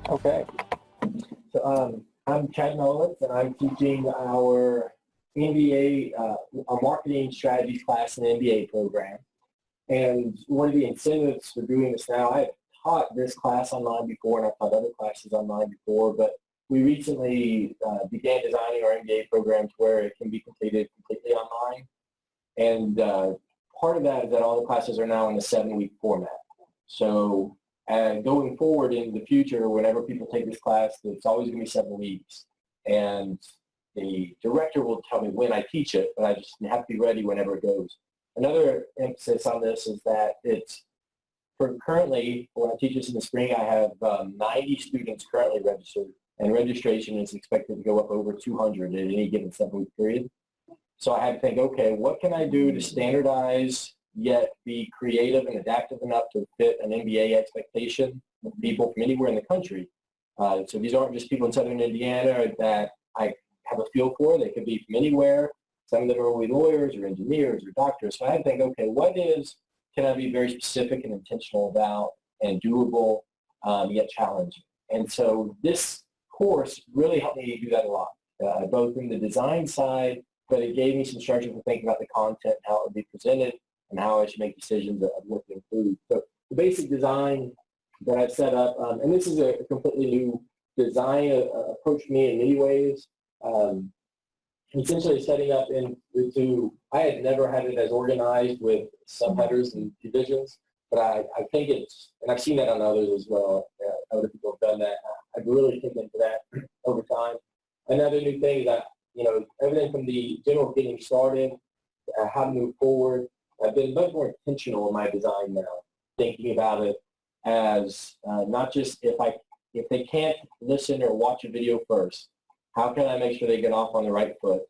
Okay. So I'm Chad Milewicz, and I'm teaching our MBA, our marketing strategies class in the MBA program. And one of the incentives for doing this now, I've taught this class online before, and I've taught other classes online before, but we recently began designing our MBA program to where it can be completed completely online. And part of that is that all the classes are now in a 7-week format. So going forward in the future, whenever people take this class, it's always going to be 7 weeks. And the director will tell me when I teach it, but I just have to be ready whenever it goes. Another emphasis on this is that it's currently, when I teach this in the spring, I have 90 students currently registered, and registration is expected to go up over 200 at any given 7-week period. So I had to think, okay, what can I do to standardize yet be creative and adaptive enough to fit an MBA expectation of people from anywhere in the country? So these aren't just people in Southern Indiana that I have a feel for. They could be from anywhere. Some of them are only lawyers or engineers or doctors. So I had to think, okay, can I be very specific and intentional about and doable, yet challenging? And so this course really helped me do that a lot, both in the design side, but it gave me some structure for thinking about the content and how it would be presented and how I should make decisions of what to include. So the basic design that I've set up, and this is a completely new design approach to me in many ways. Essentially setting up I had never had it as organized with subheaders and divisions, but I think and I've seen that on others as well. Other people have done that. I've really taken into that over time. Another new thing is that, everything from the general getting started, how to move forward, I've been much more intentional in my design now, thinking about it as not just if they can't listen or watch a video first, how can I make sure they get off on the right foot?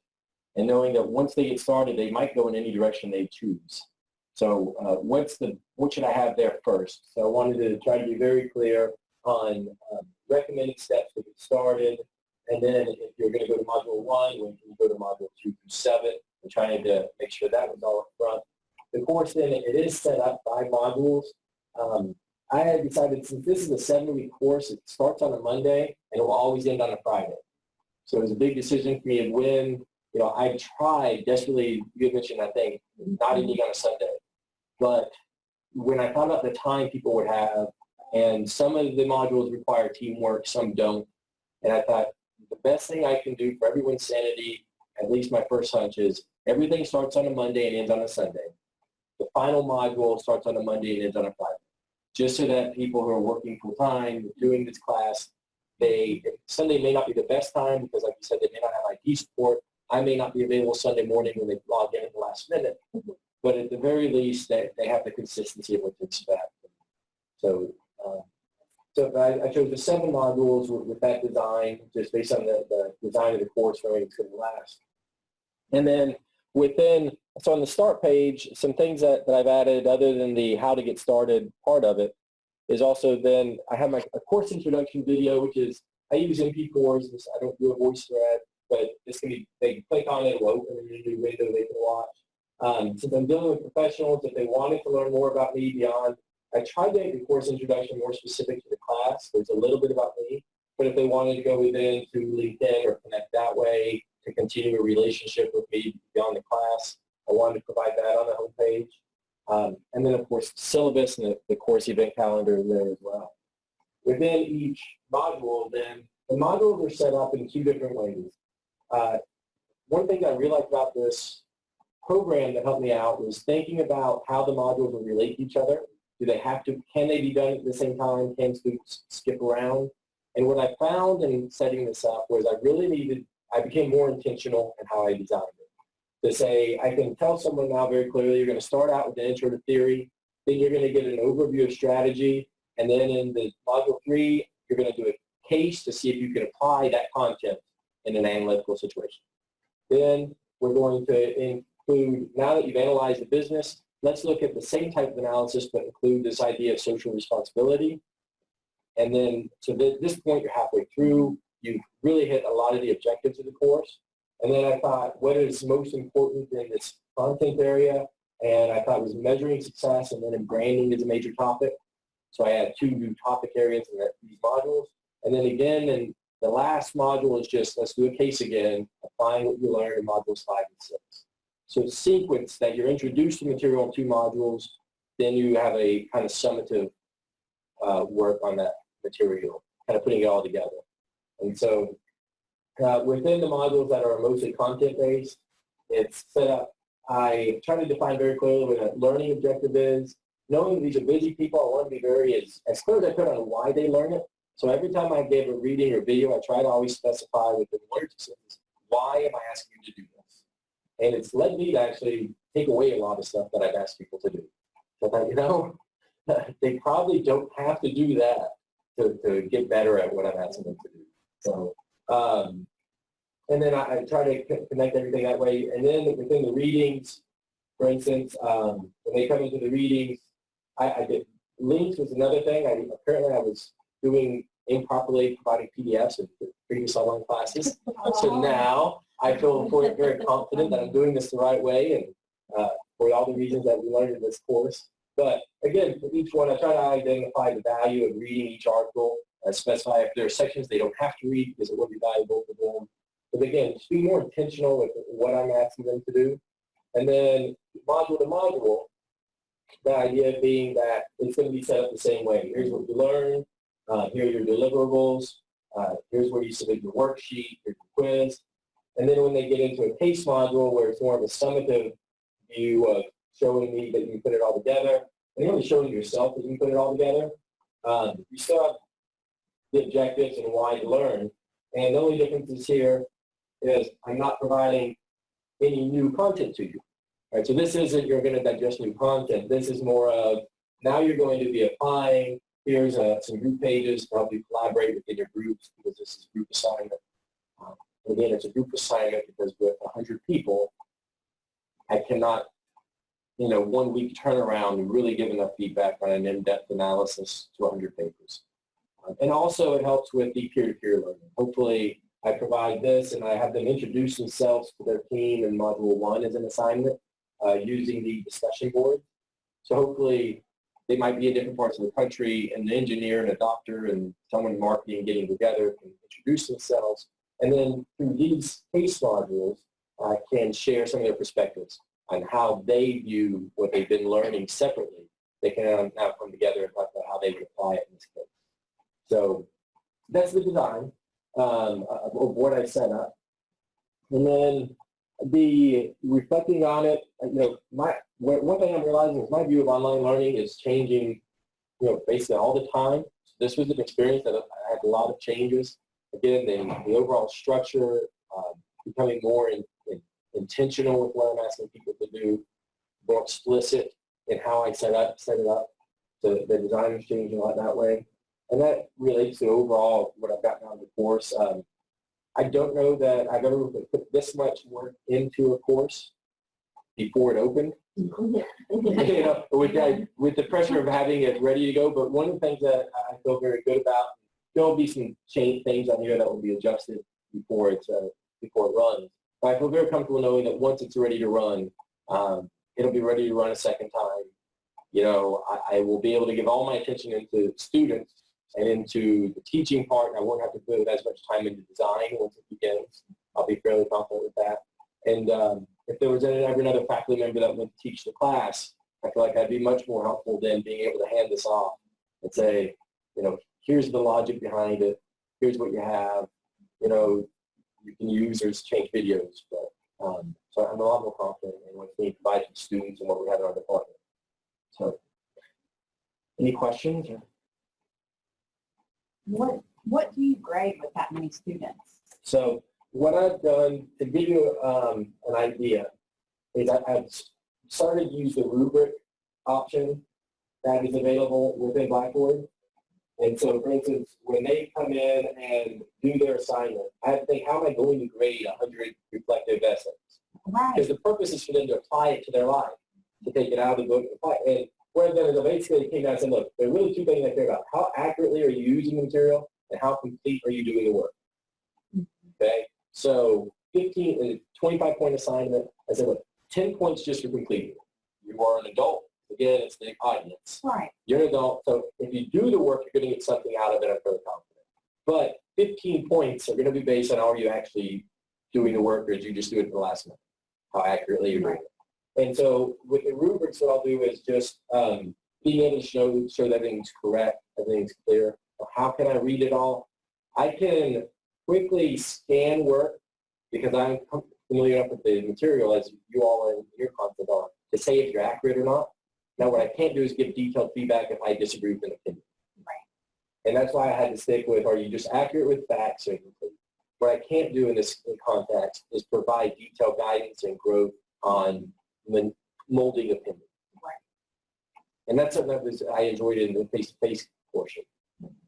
And knowing that once they get started, they might go in any direction they choose. So what should I have there first? So I wanted to try to be very clear on recommended steps to get started. And then if you're going to go to Module 1, when can you go to Module 2 through 7? And trying to make sure that was all up front. The course then, it is set up by modules. I had decided, since this is a 7-week course, it starts on a Monday and it will always end on a Friday. So it was a big decision for me of when, I tried desperately, you mentioned that thing, not ending on a Sunday. But when I found out the time people would have, and some of the modules require teamwork, some don't, and I thought the best thing I can do for everyone's sanity, at least my first hunch, is everything starts on a Monday and ends on a Sunday. The final module starts on a Monday and ends on a Friday, just so that people who are working full-time, doing this class, Sunday may not be the best time because, like you said, they may not have IT support. I may not be available Sunday morning when they log in at the last minute. But at the very least, they have the consistency of what to expect. So I chose the 7 modules with that design, just based on the design of the course, knowing it's going to last. And then so on the start page, some things that I've added other than the how to get started part of it is also then I have a course introduction video, which is, I use MP4s. I don't do a voice thread, but this can be, they can click on it, it will open a new window they can watch. Since I'm dealing with professionals, if they wanted to learn more about me beyond, I tried to make the course introduction more specific to the class. There's a little bit about me, but if they wanted to go within to LinkedIn or connect that way to continue a relationship with me beyond the class, I wanted to provide that on the homepage. And then, of course, the syllabus and the course event calendar is there as well. Within each module, then, the modules are set up in 2 different ways. One thing I realized about this program that helped me out was thinking about how the modules will relate to each other. Can they be done at the same time? Can students skip around? And what I found in setting this up was I became more intentional in how I designed it. To say, I can tell someone now very clearly, you're going to start out with an intro to theory, then you're going to get an overview of strategy, and then in the module 3, you're going to do a case to see if you can apply that content in an analytical situation. Then we're going to include, now that you've analyzed the business, let's look at the same type of analysis, but include this idea of social responsibility. And then to this point, you're halfway through. You've really hit a lot of the objectives of the course. And then I thought, what is most important in this content area? And I thought it was measuring success, and then branding is a major topic. So I had 2 new topic areas in these modules. And then again, and the last module is just, let's do a case again, applying what you learned in modules 5 and 6. So it's sequence that you're introduced to material in 2 modules, then you have a kind of summative work on that material, kind of putting it all together. And so within the modules that are mostly content-based, it's set up, I try to define very clearly what a learning objective is. Knowing these are busy people, I want to be very as clear as I could on why they learn it. So every time I give a reading or video, I try to always specify within 1 or 2 sentences, why am I asking you to do this? And it's led me to actually take away a lot of stuff that I've asked people to do. So that, you know, they probably don't have to do that to get better at what I'm asking them to do. So, and then I try to connect everything that way. And then within the readings, for instance, when they come into the readings, I did links was another thing. Apparently I was doing improperly providing PDFs in previous online classes. So now I feel very confident that I'm doing this the right way and for all the reasons that we learned in this course. But again, for each one, I try to identify the value of reading each article, specify if there are sections they don't have to read because it would be valuable for them. But again, just be more intentional with what I'm asking them to do. And then module to module, the idea being that it's going to be set up the same way. Here's what you learn. Here are your deliverables. Here's where you submit your worksheet, here's your quiz. And then when they get into a case module where it's more of a summative view of showing me that you put it all together, and really showing yourself that you put it all together, you still have the objectives and why you learn. And the only difference is here is I'm not providing any new content to you. Right? So this isn't you're going to digest new content. This is more of now you're going to be applying. Here's some group pages to help you collaborate within your groups because this is group assignment. Again, it's a group assignment because with 100 people, I cannot, 1 week turnaround and really give enough feedback on an in-depth analysis to 100 papers. And also it helps with the peer-to-peer learning. Hopefully I provide this and I have them introduce themselves to their team in Module 1 as an assignment using the discussion board. So hopefully they might be in different parts of the country, and an engineer and a doctor and someone in marketing getting together can introduce themselves. And then through these case modules, can share some of their perspectives on how they view what they've been learning separately. They can now come together and talk about how they would apply it in this case. So that's the design of what I set up. And then the reflecting on it, one thing I'm realizing is my view of online learning is changing, basically all the time. So this was an experience that I had a lot of changes. Again, the overall structure, becoming more intentional with what I'm asking people to do, more explicit in how I set it up. So the design is changing a lot that way. And that relates to overall what I've gotten out of the course. I don't know that I've ever put this much work into a course before it opened. With the pressure of having it ready to go. But one of the things that I feel very good about, there'll be some change things on here that will be adjusted before it runs. But I feel very comfortable knowing that once it's ready to run, it'll be ready to run a second time. I will be able to give all my attention into students and into the teaching part. I won't have to put as much time into design once it begins. I'll be fairly confident with that. And if there was ever another faculty member that would teach the class, I feel like I'd be much more helpful than being able to hand this off and say, here's the logic behind it. Here's what you have. You can use or change videos. But so I'm a lot more confident in what's being provided to students and what we have in our department. So, any questions? What do you grade with that many students? So what I've done to give you an idea is I've started to use the rubric option that is available within Blackboard. And so, for instance, when they come in and do their assignment, I have to think, how am I going to grade 100 reflective essays? Right. Because the purpose is for them to apply it to their life, to take it out of the book and apply it. And what I've done is I basically came down and said, look, there are really 2 things I care about. How accurately are you using the material, and how complete are you doing the work? Okay? So 25-point assignment, I said, look, 10 points just for completing. You are an adult. Again, it's the audience. Right. You're an adult, so if you do the work, you're going to get something out of it, I'm fairly confident. But 15 points are going to be based on are you actually doing the work or did you just do it the last month, how accurately you're doing it. And so with the rubrics, what I'll do is just being able to show that everything's correct, everything's clear. How can I read it all? I can quickly scan work because I'm familiar enough with the material as you all are in your content are to say if you're accurate or not. Now, what I can't do is give detailed feedback if I disagree with an opinion. Right. And that's why I had to stick with, are you just accurate with facts or incomplete? What I can't do in this context is provide detailed guidance and growth on molding opinion. Right. And that's something that I enjoyed in the face-to-face portion.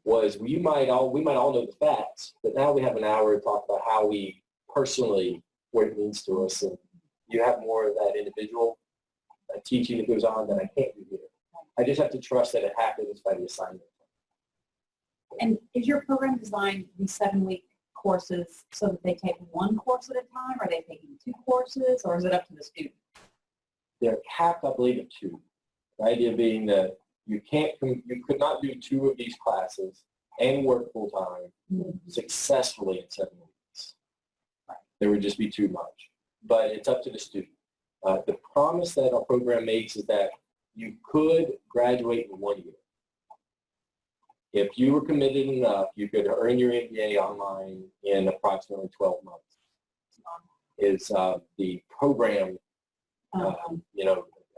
Was we might all know the facts, but now we have an hour to talk about how we personally, what it means to us, and you have more of that individual teaching that goes on that I can't do here. I just have to trust that it happens by the assignment. And is your program designed these 7-week courses so that they take one course at a time? Are they taking 2 courses, or is it up to the student? They're capped, I believe, at 2. The idea being that you could not do 2 of these classes and work full time successfully in 7 weeks. There would just be too much. But it's up to the student. The promise that our program makes is that you could graduate in 1 year. If you were committed enough, you could earn your MBA online in approximately 12 months. Is the program,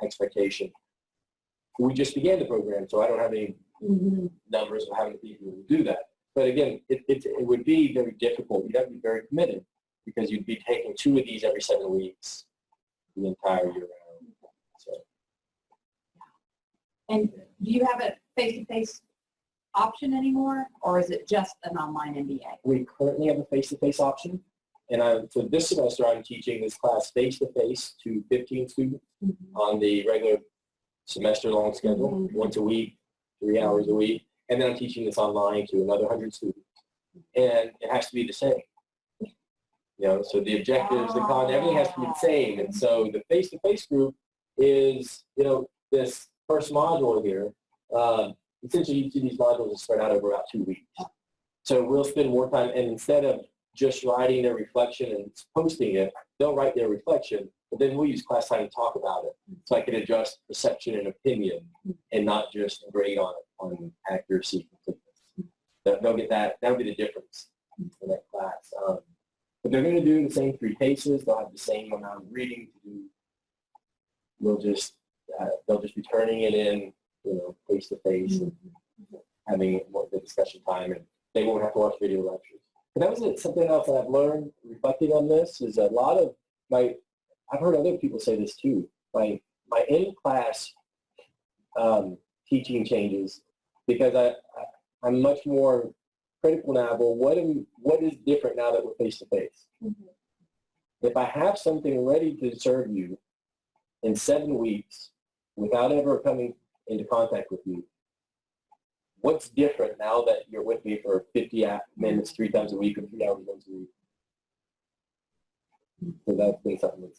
expectation. We just began the program, so I don't have any numbers of how many people will do that. But again, it would be very difficult. You'd have to be very committed because you'd be taking 2 of these every 7 weeks the entire year round. So. And do you have a face-to-face option anymore, or is it just an online MBA? We currently have a face-to-face option. And so this semester, I'm teaching this class face-to-face to 15 students on the regular semester-long schedule, once a week, 3 hours a week. And then I'm teaching this online to another 100 students. And it has to be the same. So the objectives, the content, everything has to be the same. And so the face-to-face group is, this first module here. Essentially, each of these modules is spread out over about 2 weeks. So we'll spend more time, and instead of just writing their reflection and posting it, they'll write their reflection, but then we'll use class time to talk about it. So I can adjust perception and opinion and not just grade on it, on accuracy. They'll get that. That'll be the difference in that class. But they're going to do the same 3 cases. They'll have the same amount of reading to do. They'll just be turning it in, face to face, and having the discussion time, and they won't have to watch video lectures. But that was something else that I've learned reflecting on this is a lot of I've heard other people say this too. My in-class teaching changes because I'm much more critical now. But what is different now that we're face to face? If I have something ready to serve you in 7 weeks without ever coming into contact with you, what's different now that you're with me for 50 minutes 3 times a week or 3 hours once a week? So that's been something that's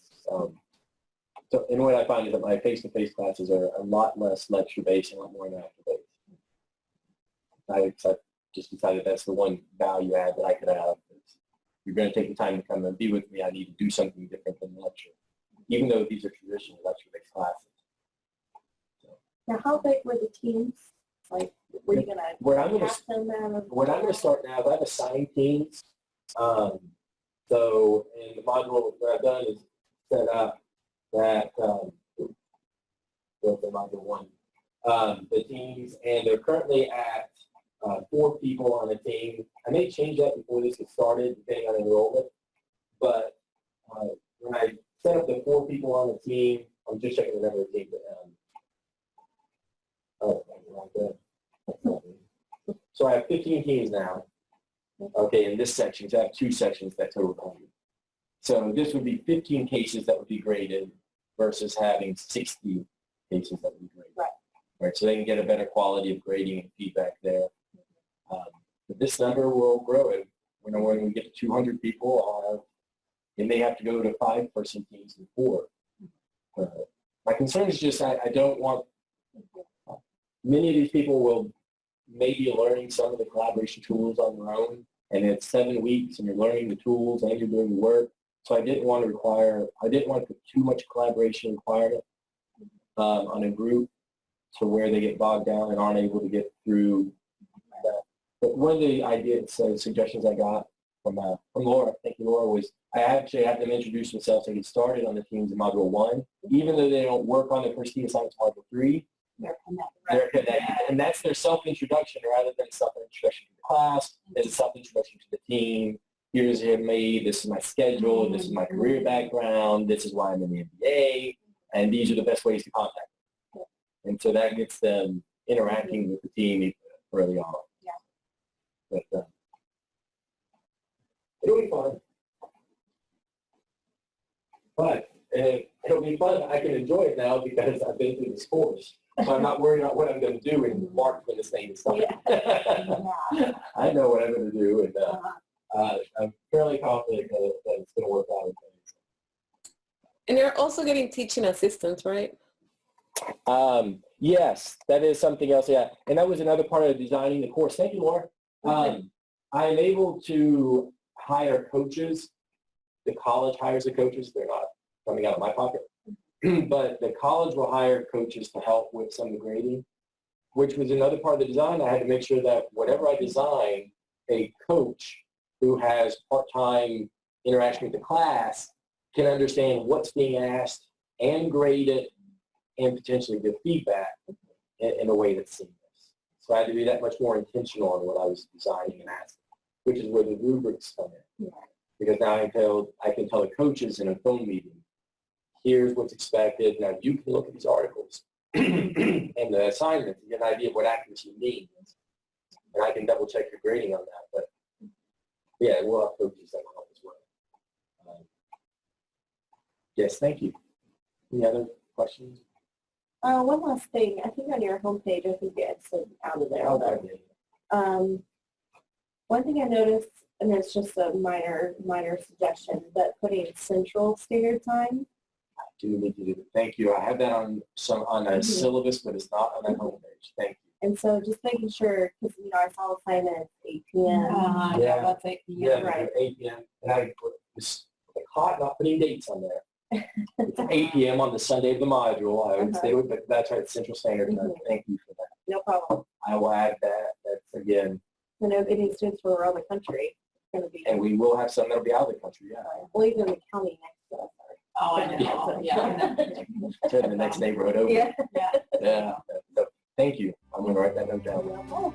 and what I find is that my face-to-face classes are a lot less lecture-based and a lot more interactive-based. I just decided that's the one value add that I could have. You're going to take the time to come and be with me. I need to do something different than lecture, even though these are traditional lecture-based classes. Now, how big were the teams? Like, were you going to what I'm going to start now is I've assigned teams. So in the module, what I've done is set up that module 1, the teams, and they're currently at 4 people on a team. I may change that before this gets started, depending on enrollment. But when I set up the 4 people on the team, I'm just checking the number of teams. So I have 15 teams now. Okay, in this section, so I have 2 sections that total 100. So this would be 15 cases that would be graded versus having 60 cases that would be graded. Right. So they can get a better quality of grading and feedback there. But this number will grow. It when we get to 200 people, it may have to go to 5-person teams and 4. My concern is just I don't want many of these people will maybe learning some of the collaboration tools on your own. And it's 7 weeks and you're learning the tools and you're doing the work. So I didn't want to put too much collaboration requirement on a group to where they get bogged down and aren't able to get through that. But one of the ideas, suggestions I got from Laura, thank you, Laura, was I actually have them introduce themselves and get started on the teams in Module 1. Even though they don't work on the first team assignments Module 3, they're connected. And that's their self-introduction rather than self-introduction to the class. It's a self-introduction to the team. Here's me, this is my schedule, this is my career background, this is why I'm in the MBA, and these are the best ways to contact them. And so that gets them interacting with the team early on. Yeah. But it'll be fun. But it'll be fun. I can enjoy it now because I've been through this course. So I'm not worried about what I'm going to do in March when this thing is started. Yeah. I know what I'm going to do, and I'm fairly confident that it's going to work out. And you're also getting teaching assistants, right? Yes, that is something else. Yeah, and that was another part of designing the course. Thank you, Laura. I am able to hire coaches. The college hires the coaches. They're not coming out of my pocket. But the college will hire coaches to help with some of the grading, which was another part of the design. I had to make sure that whatever I design, a coach who has part-time interaction with the class can understand what's being asked and grade it and potentially give feedback in a way that's seamless. So I had to be that much more intentional on what I was designing and asking, which is where the rubrics come in. Yeah. Because now I can tell the coaches in a phone meeting, here's what's expected. Now you can look at these articles and the assignments and get an idea of what accuracy means. And I can double check your grading on that. But yeah, we'll have coaches that will help as well. Yes, thank you. Any other questions? One last thing. I think on your homepage, I think it's out of there. One thing I noticed, and it's just a minor suggestion, but putting Central Standard Time. I do need to do it. Thank you. I have that on a syllabus, but it's not on that homepage. Thank you. And so just making sure, because I saw assignments 8 p.m. Yeah, that's 8 p.m. Yeah, right. 8 p.m. And I put this caught not putting dates on there. It's 8 p.m. on the Sunday of the module. I would say, but that's right, Central Standard Time. Thank you for that. No problem. I will add that. That's again. I know getting students from around the country is going to be. And we will have some that'll be out of the country. Yeah. Well, even in the county next to us. Oh, I know. Yeah. To the next neighborhood over. Yeah. Yeah. Yeah. So, thank you. I'm going to write that note down. Oh.